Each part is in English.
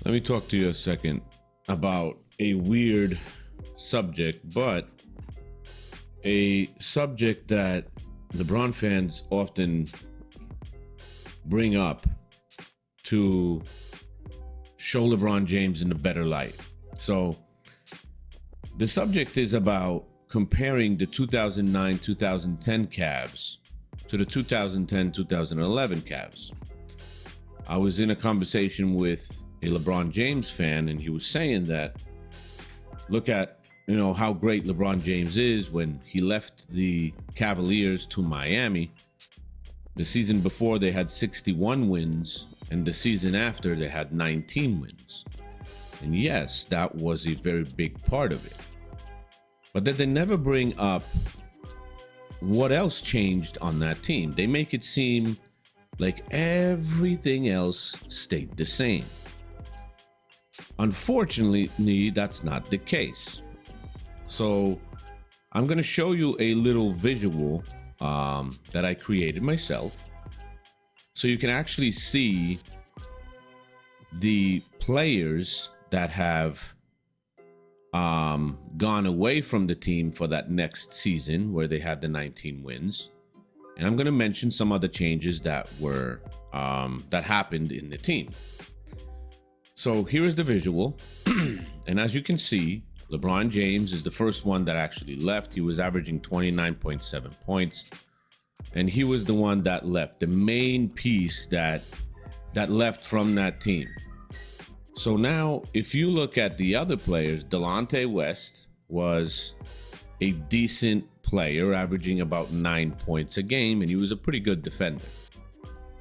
Let me talk to you a second about a weird subject, but a subject that LeBron fans often bring up to show LeBron James in a better light. So the subject is about comparing the 2009-2010 Cavs to the 2010-2011 Cavs. I was in a conversation with a LeBron James fan, and he was saying that look at how great LeBron James is when he left the Cavaliers to Miami. The season before they had 61 wins, and the season after they had 19 wins. And yes, that was a very big part of it. But then they never bring up what else changed on that team. They make it seem like everything else stayed the same. Unfortunately, that's not the case. So I'm going to show you a little visual that I created myself, so you can actually see the players that have gone away from the team for that next season where they had the 19 wins. And I'm going to mention some other changes that were that happened in the team. So here is the visual. And as you can see, LeBron James is the first one that actually left. He was averaging 29.7 points. And he was the one that left, the main piece that left from that team. So now, if you look at the other players, Delonte West was a decent player, averaging about 9 points a game, and he was a pretty good defender.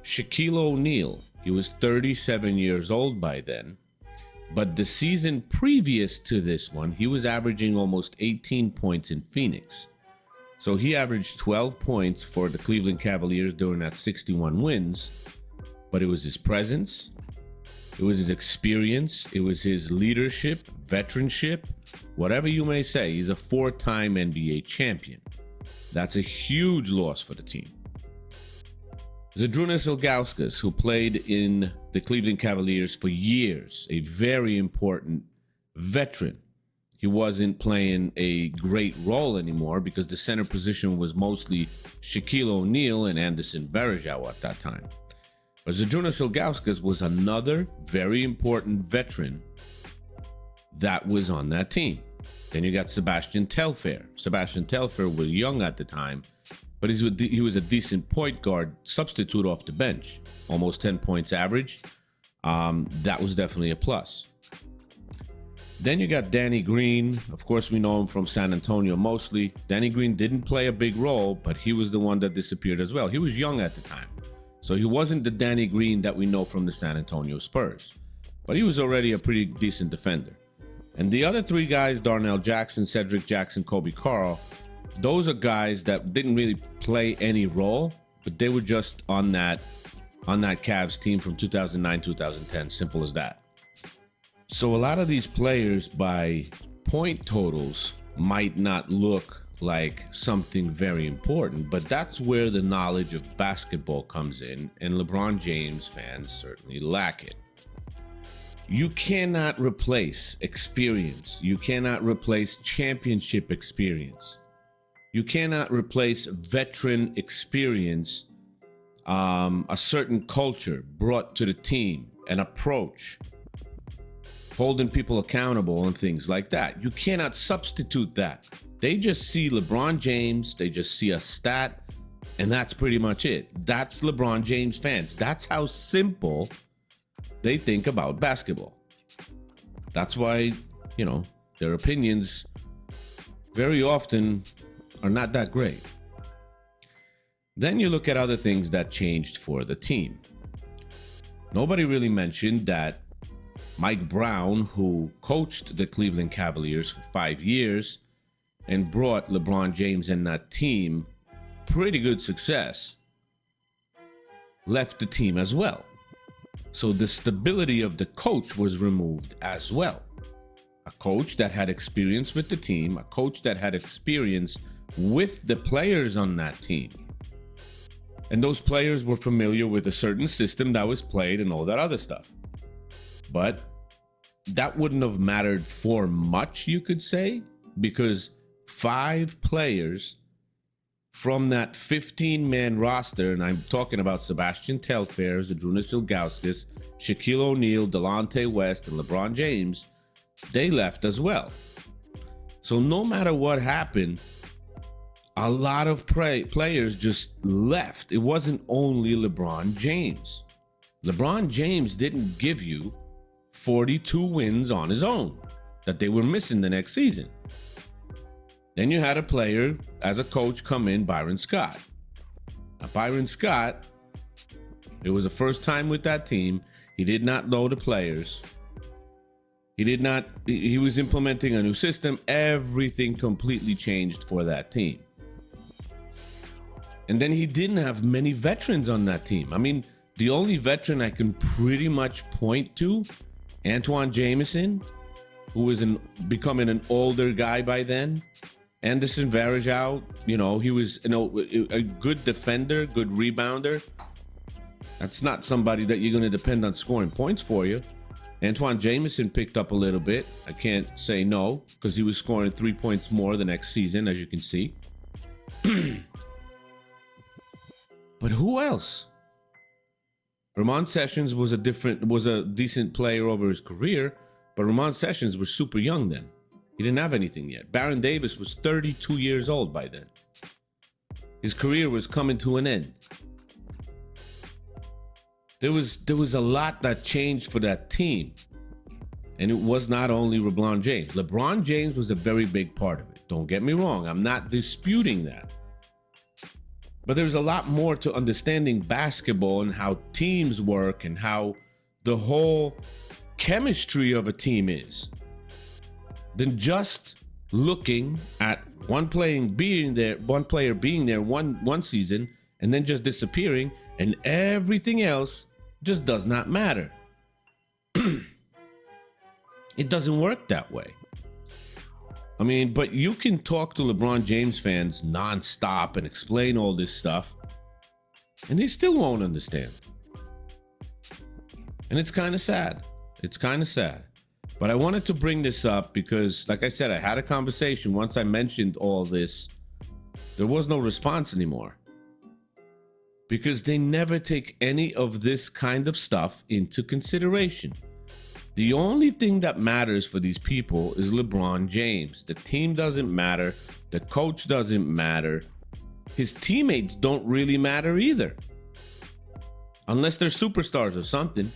Shaquille O'Neal, he was 37 years old by then, but the season previous to this one, he was averaging almost 18 points in Phoenix. So he averaged 12 points for the Cleveland Cavaliers during that 61 wins, but it was his presence, it was his experience, it was his leadership, veteranship, whatever you may say. He's a 4-time NBA champion. That's a huge loss for the team. Zydrunas Ilgauskas, who played in the Cleveland Cavaliers for years, a very important veteran. He wasn't playing a great role anymore because the center position was mostly Shaquille O'Neal and Anderson Varejao at that time. But Zydrunas Ilgauskas was another very important veteran that was on that team. Then you got Sebastian Telfair. Sebastian Telfair was young at the time, but he was a decent point guard substitute off the bench. Almost 10 points average. That was definitely a plus. Then you got Danny Green. Of course, we know him from San Antonio mostly. Danny Green didn't play a big role, but he was the one that disappeared as well. He was young at the time, so he wasn't the Danny Green that we know from the San Antonio Spurs, but he was already a pretty decent defender. And the other three guys, Darnell Jackson, Cedric Jackson, Kobe Carl, those are guys that didn't really play any role, but they were just on that Cavs team from 2009-2010. Simple as that. So a lot of these players by point totals might not look like something very important, but that's where the knowledge of basketball comes in, and LeBron James fans certainly lack it. You cannot replace experience. You cannot replace championship experience. You cannot replace veteran experience, a certain culture brought to the team, an approach, holding people accountable and things like that. You cannot substitute that. They just see LeBron James, they just see a stat, and that's pretty much it. That's LeBron James fans. That's how simple they think about basketball. That's why, their opinions very often are not that great. Then you look at other things that changed for the team. Nobody really mentioned that Mike Brown, who coached the Cleveland Cavaliers for 5 years and brought LeBron James and that team pretty good success, left the team as well. So the stability of the coach was removed as well. A coach that had experience with the team, a coach that had experience with the players on that team. And those players were familiar with a certain system that was played and all that other stuff. But that wouldn't have mattered for much, you could say, because 5 players from that 15-man roster, and I'm talking about Sebastian Telfair, Zydrunas Ilgauskas, Shaquille O'Neal, Delonte West, and LeBron James, they left as well. So no matter what happened, a lot of players just left. It wasn't only LeBron James. LeBron James didn't give you 42 wins on his own that they were missing the next season. Then you had a player as a coach come in, Byron Scott. Now, Byron Scott, it was the first time with that team. He did not know the players. He was implementing a new system. Everything completely changed for that team. And then he didn't have many veterans on that team. I mean, the only veteran I can pretty much point to, Antoine Jameson, who was becoming an older guy by then. Anderson Varejao, he was a good defender, good rebounder. That's not somebody that you're going to depend on scoring points for you. Antoine Jameson picked up a little bit. I can't say no, because he was scoring 3 points more the next season, as you can see. But who else? Ramon Sessions was a decent player over his career, but Ramon Sessions was super young then. He didn't have anything yet. Baron Davis was 32 years old by then. His career was coming to an end. There was a lot that changed for that team. And it was not only LeBron James. LeBron James was a very big part of it. Don't get me wrong. I'm not disputing that. But there's a lot more to understanding basketball and how teams work and how the whole chemistry of a team is than just looking at one player being there one season and then just disappearing, and everything else just does not matter. It doesn't work that way. I mean, but you can talk to LeBron James fans nonstop and explain all this stuff, and they still won't understand. And it's kind of sad. But I wanted to bring this up because, like I said, I had a conversation. Once I mentioned all this, there was no response anymore. Because they never take any of this kind of stuff into consideration. The only thing that matters for these people is LeBron James. The team doesn't matter. The coach doesn't matter. His teammates don't really matter either. Unless they're superstars or something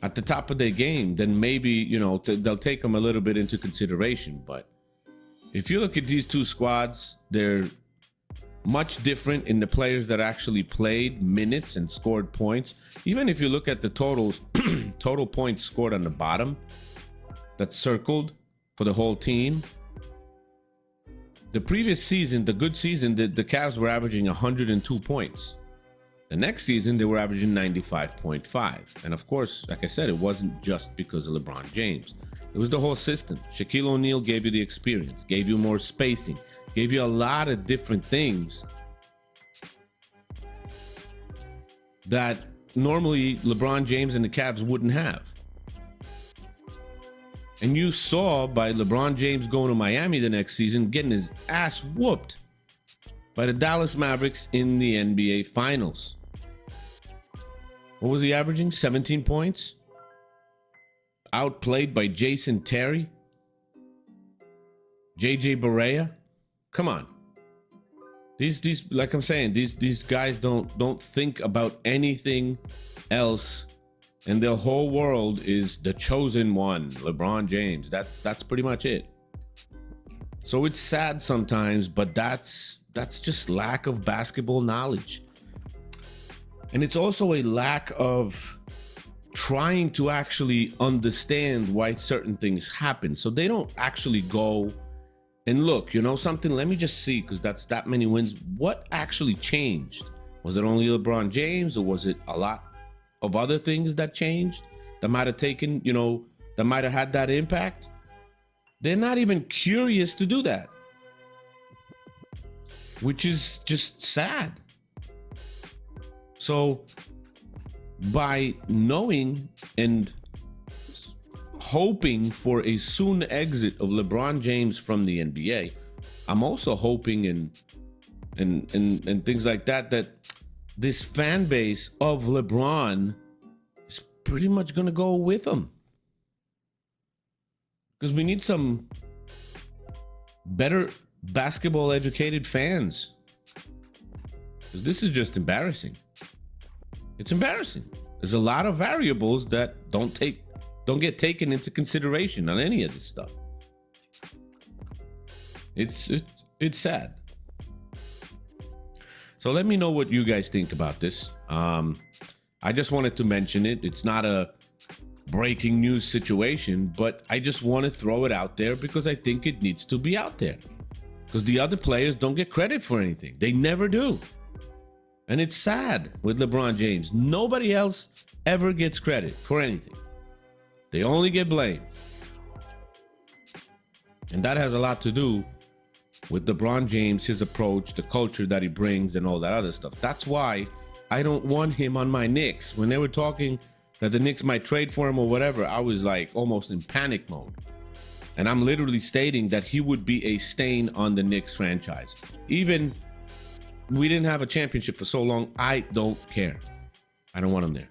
at the top of their game, then maybe, they'll take them a little bit into consideration. But if you look at these two squads, they're much different in the players that actually played minutes and scored points. Even if you look at the total points scored on the bottom, that's circled for the whole team. The previous season, the good season, the Cavs were averaging 102 points. The next season, they were averaging 95.5. And of course, like I said, it wasn't just because of LeBron James. It was the whole system. Shaquille O'Neal gave you the experience, gave you more spacing, gave you a lot of different things that normally LeBron James and the Cavs wouldn't have. And you saw by LeBron James going to Miami the next season, getting his ass whooped by the Dallas Mavericks in the NBA Finals. What was he averaging? 17 points? Outplayed by Jason Terry? JJ Barea? Come on. These like I'm saying, these guys don't think about anything else, and their whole world is the chosen one, LeBron James. That's pretty much it. So it's sad sometimes, but that's just lack of basketball knowledge. And it's also a lack of trying to actually understand why certain things happen. So they don't actually go and look, something, let me just see, because that's that many wins. What actually changed? Was it only LeBron James, or was it a lot of other things that changed that might have taken, that might have had that impact? They're not even curious to do that, which is just sad. So by knowing and hoping for a soon exit of LeBron James from the NBA, I'm also hoping and things like that, that this fan base of LeBron is pretty much going to go with him. Because we need some better basketball educated fans. Because this is just embarrassing. It's embarrassing. There's a lot of variables that don't get taken into consideration on any of this stuff. It's sad. So let me know what you guys think about this. I just wanted to mention it. It's not a breaking news situation, but I just want to throw it out there because I think it needs to be out there. Because the other players don't get credit for anything. They never do. And it's sad with LeBron James. Nobody else ever gets credit for anything. They only get blamed. And that has a lot to do with LeBron James, his approach, the culture that he brings, and all that other stuff. That's why I don't want him on my Knicks. When they were talking that the Knicks might trade for him or whatever, I was like almost in panic mode. And I'm literally stating that he would be a stain on the Knicks franchise. Even we didn't have a championship for so long, I don't care. I don't want him there.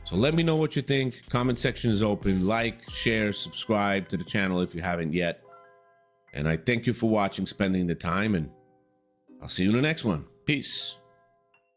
So let me know what you think. Comment section is open. Like, share, subscribe to the channel if you haven't yet. And I thank you for watching, spending the time, and I'll see you in the next one. Peace.